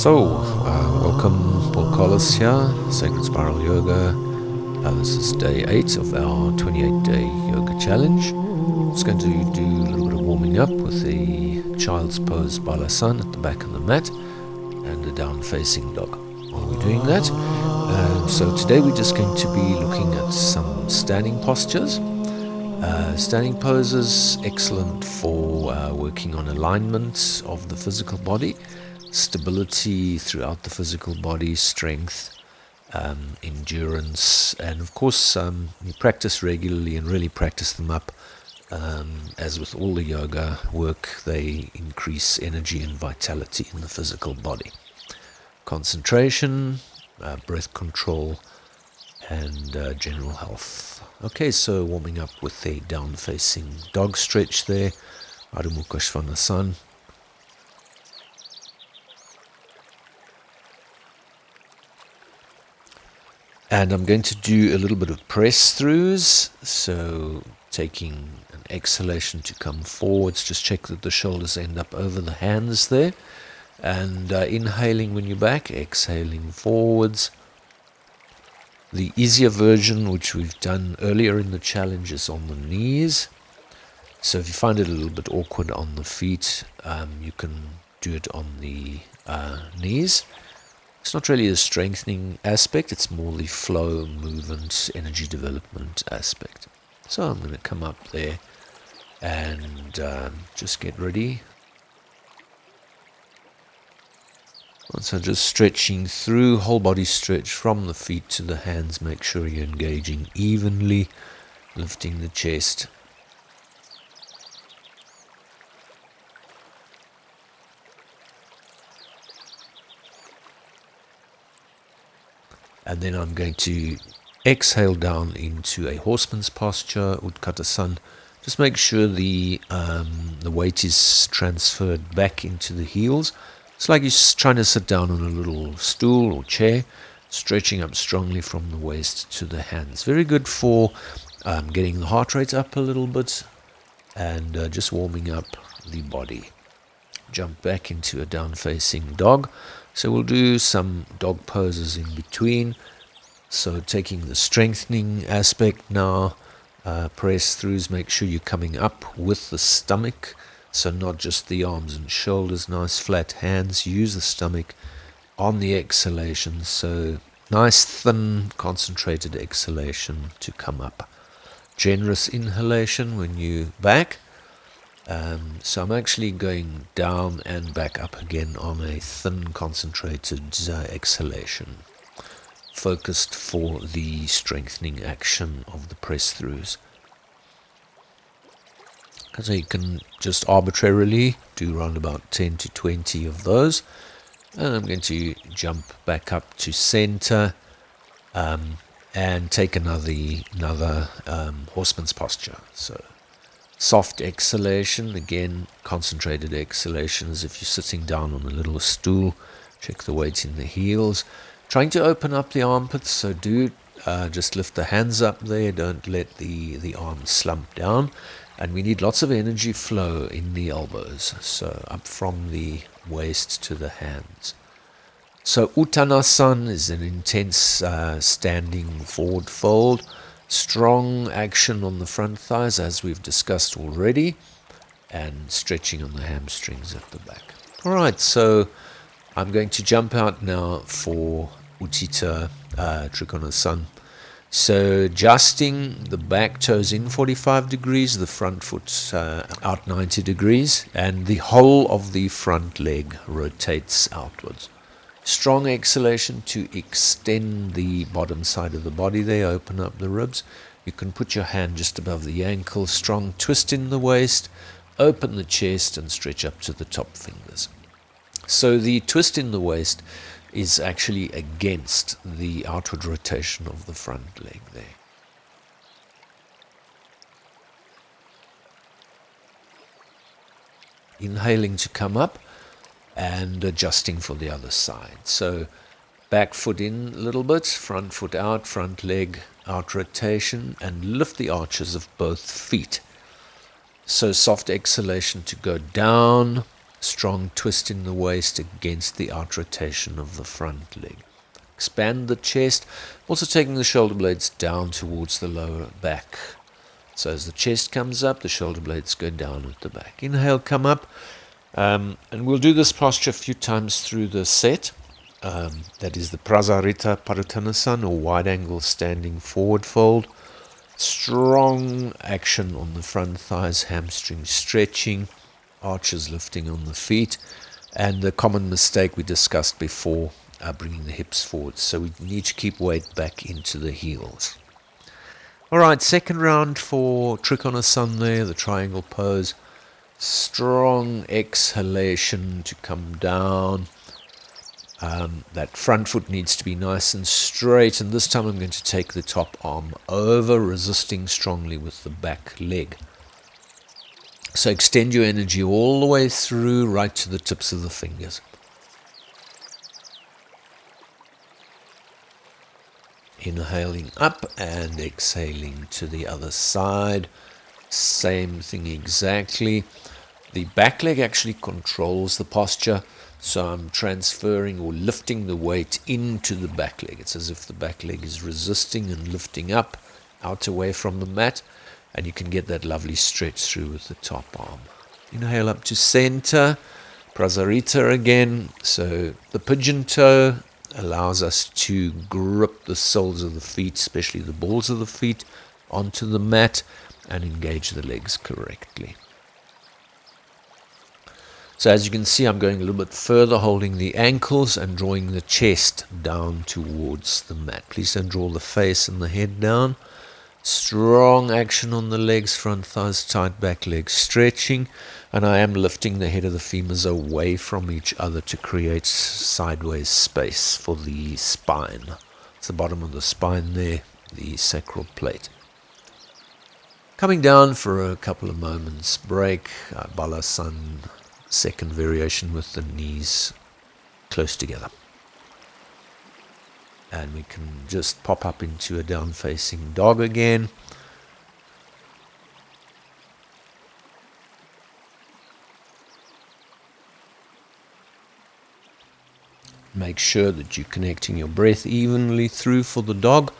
Welcome, Paul Collis here, Sacred Spiral Yoga. This is day 8 of our 28-day yoga challenge. Just going to do a little bit of warming up with the child's pose Balasana at the back of the mat and a down-facing dog. While we're doing that, so today we're just going to be looking at some standing postures. Standing poses, excellent for working on alignment of the physical body, stability throughout the physical body, strength, endurance, and of course you practice regularly and really practice them up. As with all the yoga work, they increase energy and vitality in the physical body. Concentration, breath control, and general health. Okay, so warming up with a down-facing dog stretch there, Vrksasana. And I'm going to do a little bit of press throughs, so taking an exhalation to come forwards, just check that the shoulders end up over the hands there, and inhaling when you're back, exhaling forwards. The easier version, which we've done earlier in the challenge, is on the knees. So if you find it a little bit awkward on the feet, you can do it on the knees. It's not really a strengthening aspect, it's more the flow, movement, energy development aspect. So I'm going to come up there and just get ready. So just stretching through, whole body stretch from the feet to the hands. Make sure you're engaging evenly, lifting the chest. And then I'm going to exhale down into a horseman's posture, Utkatasana. Just make sure the weight is transferred back into the heels. It's like you're trying to sit down on a little stool or chair, stretching up strongly from the waist to the hands. Very good for getting the heart rate up a little bit and just warming up the body. Jump back into a down-facing dog. So we'll do some dog poses in between. So taking the strengthening aspect now, press throughs, make sure you're coming up with the stomach. So not just the arms and shoulders, nice flat hands, use the stomach on the exhalation. So nice thin concentrated exhalation to come up. Generous inhalation when you back. So I'm actually going down and back up again on a thin concentrated exhalation. Focused for the strengthening action of the press throughs. So you can just arbitrarily do around about 10 to 20 of those. And I'm going to jump back up to center and take another horseman's posture. So soft exhalation, again concentrated exhalation as if you're sitting down on a little stool. Check the weight in the heels. Trying to open up the armpits, so do just lift the hands up there, don't let the arms slump down. And we need lots of energy flow in the elbows, so up from the waist to the hands. So Uttanasana is an intense standing forward fold, strong action on the front thighs as we've discussed already, and stretching on the hamstrings at the back. Alright, so I'm going to jump out now for Uttita Trikonasana. So adjusting the back toes in 45 degrees, the front foot out 90 degrees, and the whole of the front leg rotates outwards. Strong exhalation to extend the bottom side of the body there, open up the ribs. You can put your hand just above the ankle, strong twist in the waist, open the chest and stretch up to the top fingers. So the twist in the waist is actually against the outward rotation of the front leg there. Inhaling to come up and adjusting for the other side. So back foot in a little bit, front foot out, front leg out rotation, and lift the arches of both feet. So soft exhalation to go down, strong twist in the waist against the out rotation of the front leg. Expand the chest, also taking the shoulder blades down towards the lower back. So as the chest comes up, the shoulder blades go down at the back. Inhale, come up. And we'll do this posture a few times through the set. That is the Parsvakonasana, or wide angle standing forward fold. Strong action on the front thighs, hamstrings stretching, arches lifting on the feet, and the common mistake we discussed before, bringing the hips forward. So we need to keep weight back into the heels. All right, second round for Trikonasana there, the triangle pose. Strong exhalation to come down. That front foot needs to be nice and straight, and this time I'm going to take the top arm over, resisting strongly with the back leg. So extend your energy all the way through, right to the tips of the fingers. Inhaling up and exhaling to the other side. Same thing exactly. The back leg actually controls the posture, so I'm transferring or lifting the weight into the back leg. It's as if the back leg is resisting and lifting up, out away from the mat, and you can get that lovely stretch through with the top arm. Inhale up to center, Prasarita again. So the pigeon toe allows us to grip the soles of the feet, especially the balls of the feet, onto the mat and engage the legs correctly. So as you can see, I'm going a little bit further, holding the ankles and drawing the chest down towards the mat. Please don't draw the face and the head down. Strong action on the legs, front thighs tight, back legs stretching. And I am lifting the head of the femurs away from each other to create sideways space for the spine. It's the bottom of the spine there, the sacral plate. Coming down for a couple of moments break, Balasana. Second variation with the knees close together. And we can just pop up into a down-facing dog again. Make sure that you're connecting your breath evenly through for the dog.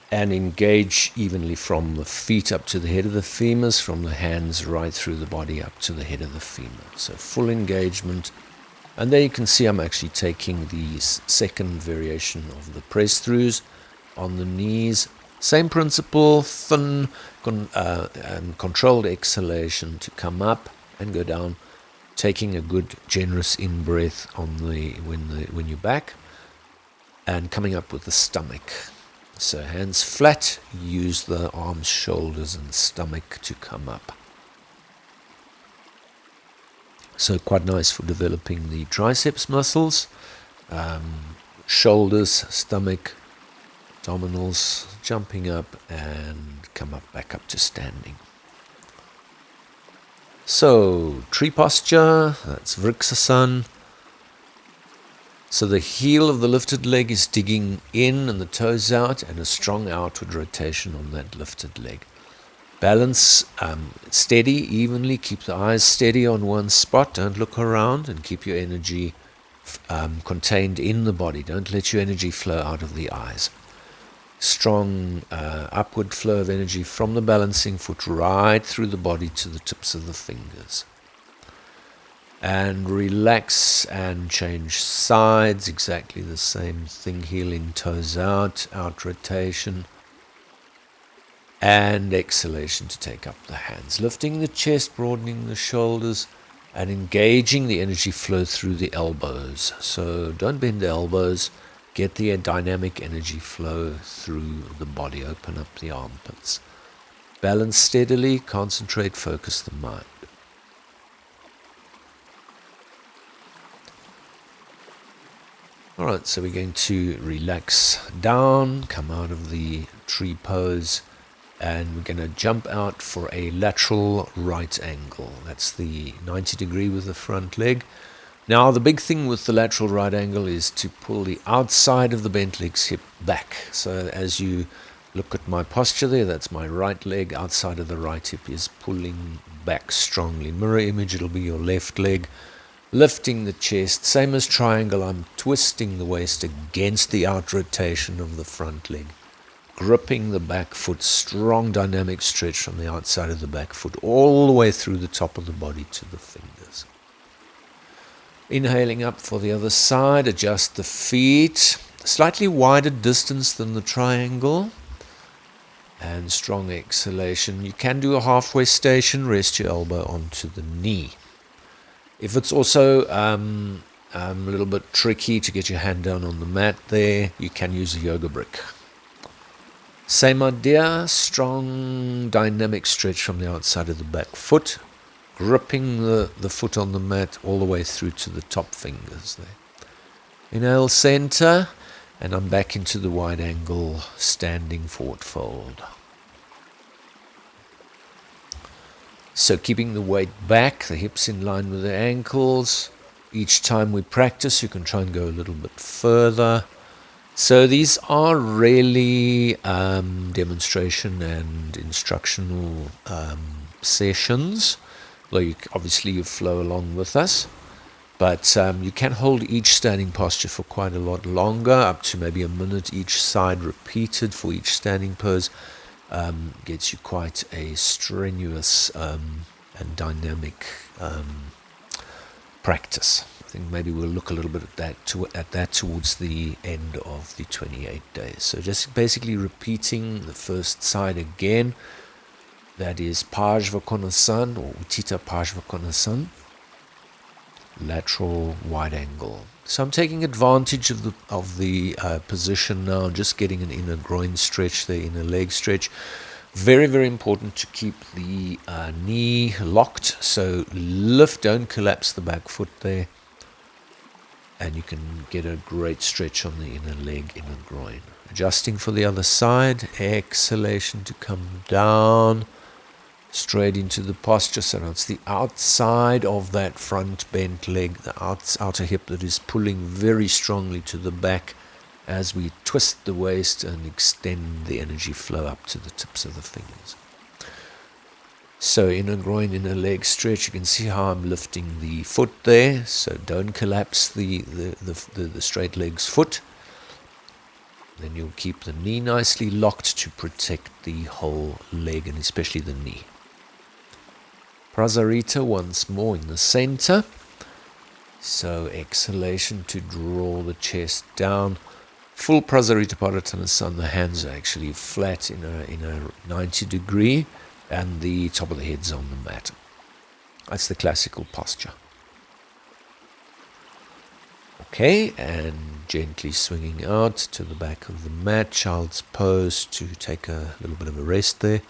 And engage evenly from the feet up to the head of the femurs, from the hands right through the body up to the head of the femur. So full engagement. And there you can see I'm actually taking the second variation of the press throughs on the knees. Same principle, thin, controlled exhalation to come up and go down, taking a good generous in-breath on when you're back, and coming up with the stomach. So hands flat, use the arms, shoulders and stomach to come up. So quite nice for developing the triceps muscles, shoulders, stomach, abdominals, jumping up and come up back up to standing. So tree posture, that's Vrksasana. So the heel of the lifted leg is digging in and the toes out, and a strong outward rotation on that lifted leg. Balance steady, evenly. Keep the eyes steady on one spot. Don't look around, and keep your energy contained in the body. Don't let your energy flow out of the eyes. Strong upward flow of energy from the balancing foot right through the body to the tips of the fingers. And relax and change sides, exactly the same thing, heel in, toes out, out rotation, and exhalation to take up the hands, lifting the chest, broadening the shoulders, and engaging the energy flow through the elbows. So don't bend the elbows, get the dynamic energy flow through the body, open up the armpits. Balance steadily, concentrate, focus the mind. Alright, so we're going to relax down, come out of the tree pose, and we're going to jump out for a lateral right angle. That's the 90 degree with the front leg. Now the big thing with the lateral right angle is to pull the outside of the bent leg's hip back. So as you look at my posture there, that's my right leg, outside of the right hip is pulling back strongly. Mirror image, it'll be your left leg. Lifting the chest, same as triangle, I'm twisting the waist against the out rotation of the front leg. Gripping the back foot, strong dynamic stretch from the outside of the back foot, all the way through the top of the body to the fingers. Inhaling up for the other side, adjust the feet, slightly wider distance than the triangle. And strong exhalation. You can do a halfway station, rest your elbow onto the knee. If it's also a little bit tricky to get your hand down on the mat there, you can use a yoga brick. Same idea, strong dynamic stretch from the outside of the back foot, gripping the foot on the mat all the way through to the top fingers there. Inhale, center, and I'm back into the wide angle standing forward fold. So keeping the weight back, the hips in line with the ankles. Each time we practice, you can try and go a little bit further. So these are really demonstration and instructional sessions, where obviously you flow along with us. But you can hold each standing posture for quite a lot longer, up to maybe a minute each side repeated for each standing pose. Gets you quite a strenuous and dynamic practice. I think maybe we'll look a little bit at that towards the end of the 28 days. So just basically repeating the first side again. That is Parsvakonasana or Uttita Parsvakonasana. Lateral wide angle. So I'm taking advantage of the position now, just getting an inner groin stretch there, inner leg stretch. Very, very important to keep the knee locked. So lift, don't collapse the back foot there. And you can get a great stretch on the inner leg, inner groin. Adjusting for the other side. Exhalation to come down. Straight into the posture. So now it's the outside of that front bent leg, the outer hip that is pulling very strongly to the back as we twist the waist and extend the energy flow up to the tips of the fingers. So inner groin, inner leg stretch. You can see how I'm lifting the foot there. So don't collapse the straight leg's foot. Then you'll keep the knee nicely locked to protect the whole leg and especially the knee. Prasarita once more in the center. So exhalation to draw the chest down. Full Prasarita Padottanasana. The hands are actually flat in a 90 degree and the top of the head's on the mat. That's the classical posture. Okay, and gently swinging out to the back of the mat, child's pose to take a little bit of a rest there.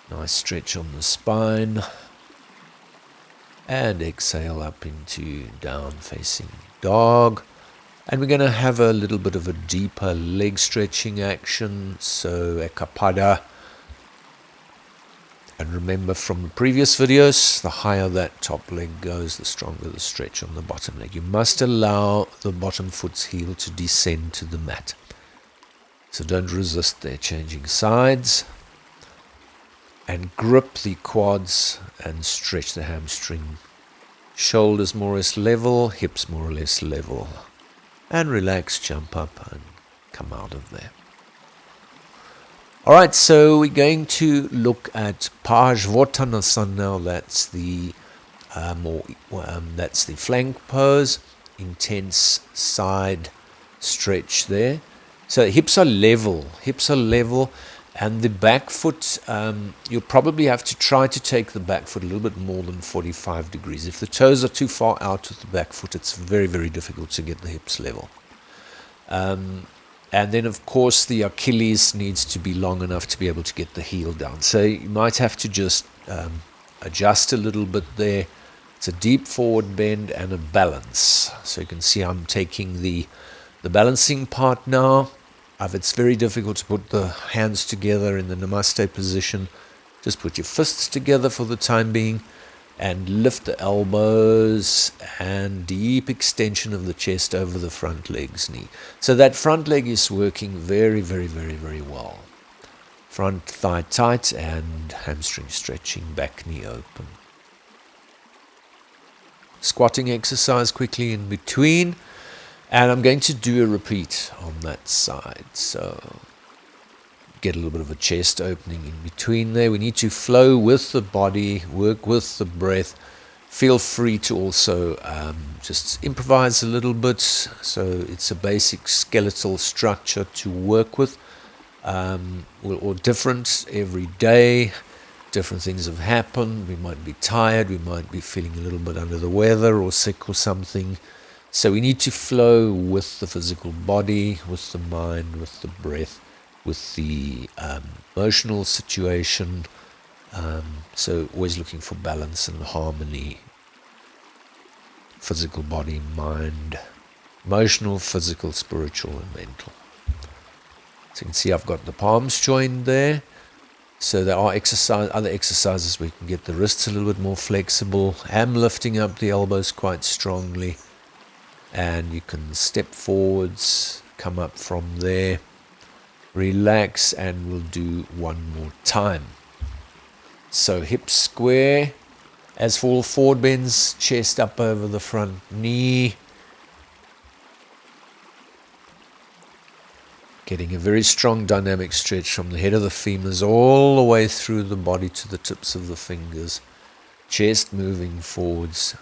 Nice stretch on the spine. And exhale up into down facing dog. And we're going to have a little bit of a deeper leg stretching action. So Ekapada. And remember from the previous videos, the higher that top leg goes, the stronger the stretch on the bottom leg. You must allow the bottom foot's heel to descend to the mat. So don't resist there, changing sides. And grip the quads and stretch the hamstring. Shoulders more or less level, hips more or less level. And relax, jump up and come out of there. Alright, so we're going to look at Parsvakonasana now. That's the that's the flank pose, intense side stretch there. So hips are level, and the back foot, you'll probably have to try to take the back foot a little bit more than 45 degrees. If the toes are too far out with the back foot, it's very, very difficult to get the hips level. And then, of course, the Achilles needs to be long enough to be able to get the heel down. So you might have to just adjust a little bit there. It's a deep forward bend and a balance. So you can see I'm taking the balancing part now. It's very difficult to put the hands together in the Namaste position. Just put your fists together for the time being. And lift the elbows and deep extension of the chest over the front leg's knee. So that front leg is working very, very, very, very well. Front thigh tight and hamstring stretching, back knee open. Squatting exercise quickly in between, and I'm going to do a repeat on that side. So get a little bit of a chest opening in between there. We need to flow with the body, work with the breath. Feel free to also just improvise a little bit. So it's a basic skeletal structure to work with. Or different every day. Different things have happened. We might be tired. We might be feeling a little bit under the weather or sick or something. So we need to flow with the physical body, with the mind, with the breath, with the emotional situation. So always looking for balance and harmony. Physical body, mind, emotional, physical, spiritual, and mental. So you can see I've got the palms joined there. So there are other exercises where you can get the wrists a little bit more flexible. I'm lifting up the elbows quite strongly. And you can step forwards, come up from there. Relax, and we'll do one more time. So hips square. As for all forward bends, chest up over the front knee. Getting a very strong dynamic stretch from the head of the femurs all the way through the body to the tips of the fingers. Chest moving forwards.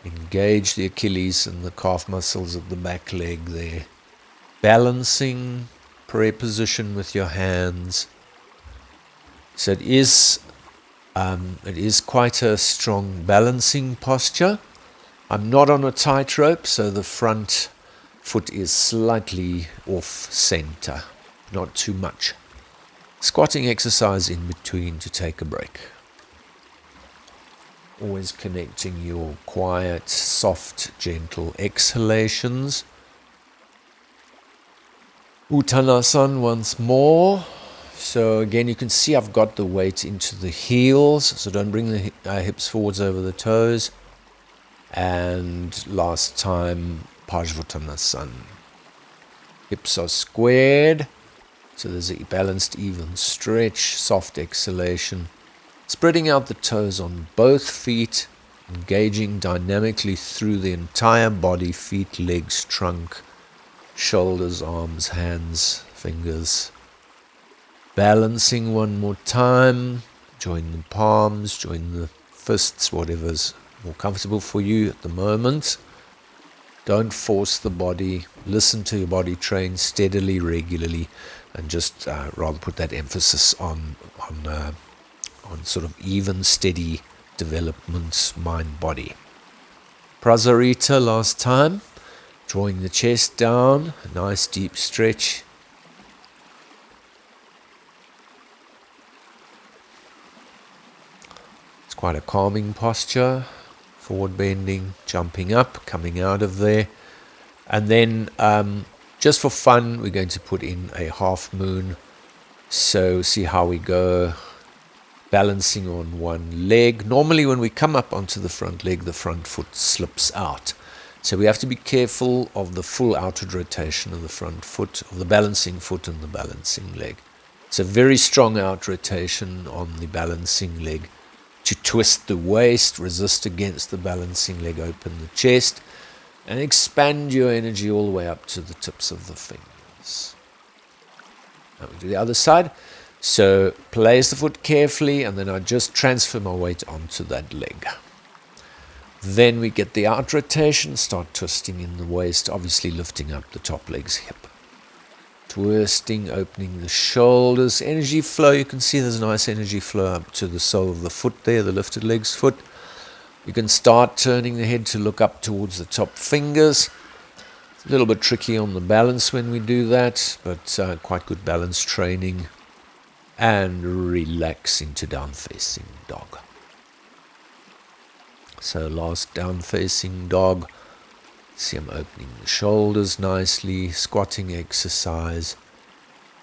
Engage the Achilles and the calf muscles of the back leg there. Balancing, prayer position with your hands. So it is quite a strong balancing posture. I'm not on a tightrope, so the front foot is slightly off center, not too much. Squatting exercise in between to take a break. Always connecting your quiet, soft, gentle exhalations. Uttanasana once more. So again, you can see I've got the weight into the heels, so don't bring the hips forwards over the toes. And last time, Parsvakonasana. Hips are squared, so there's a balanced, even stretch, soft exhalation. Spreading out the toes on both feet, engaging dynamically through the entire body, feet, legs, trunk, shoulders, arms, hands, fingers. Balancing one more time. Join the palms, join the fists, whatever's more comfortable for you at the moment. Don't force the body. Listen to your body, train steadily, regularly, and just rather put that emphasis on sort of even, steady development, mind-body. Prasarita last time. Drawing the chest down, a nice deep stretch. It's quite a calming posture. Forward bending, jumping up, coming out of there. And then just for fun, we're going to put in a half moon. So see how we go. Balancing on one leg. Normally when we come up onto the front leg, the front foot slips out. So we have to be careful of the full outward rotation of the front foot, of the balancing foot and the balancing leg. It's a very strong out rotation on the balancing leg. To twist the waist, resist against the balancing leg, open the chest, and expand your energy all the way up to the tips of the fingers. Now we do the other side. So place the foot carefully, and then I just transfer my weight onto that leg. Then we get the out rotation, start twisting in the waist, obviously lifting up the top leg's hip. Twisting, opening the shoulders, energy flow. You can see there's a nice energy flow up to the sole of the foot there, the lifted leg's foot. You can start turning the head to look up towards the top fingers. It's a little bit tricky on the balance when we do that, but quite good balance training. And relax into down facing dog. So last down facing dog. See, I'm opening the shoulders nicely, squatting exercise,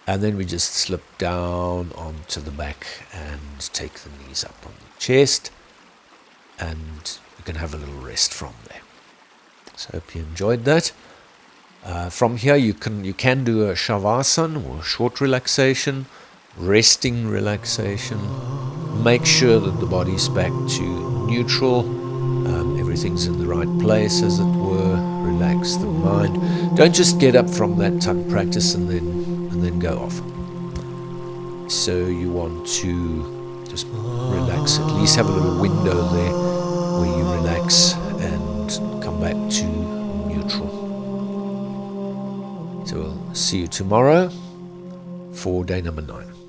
and then we just slip down onto the back and take the knees up on the chest, and you can have a little rest from there. So hope you enjoyed that. From here, you can do a shavasana or a short relaxation, resting relaxation. Make sure that the body's back to neutral. Everything's in the right place, as it were. Relax the mind. Don't just get up from that type of practice and then go off. So you want to just relax. At least have a little window there where you relax and come back to neutral. So we'll see you tomorrow for day number 9.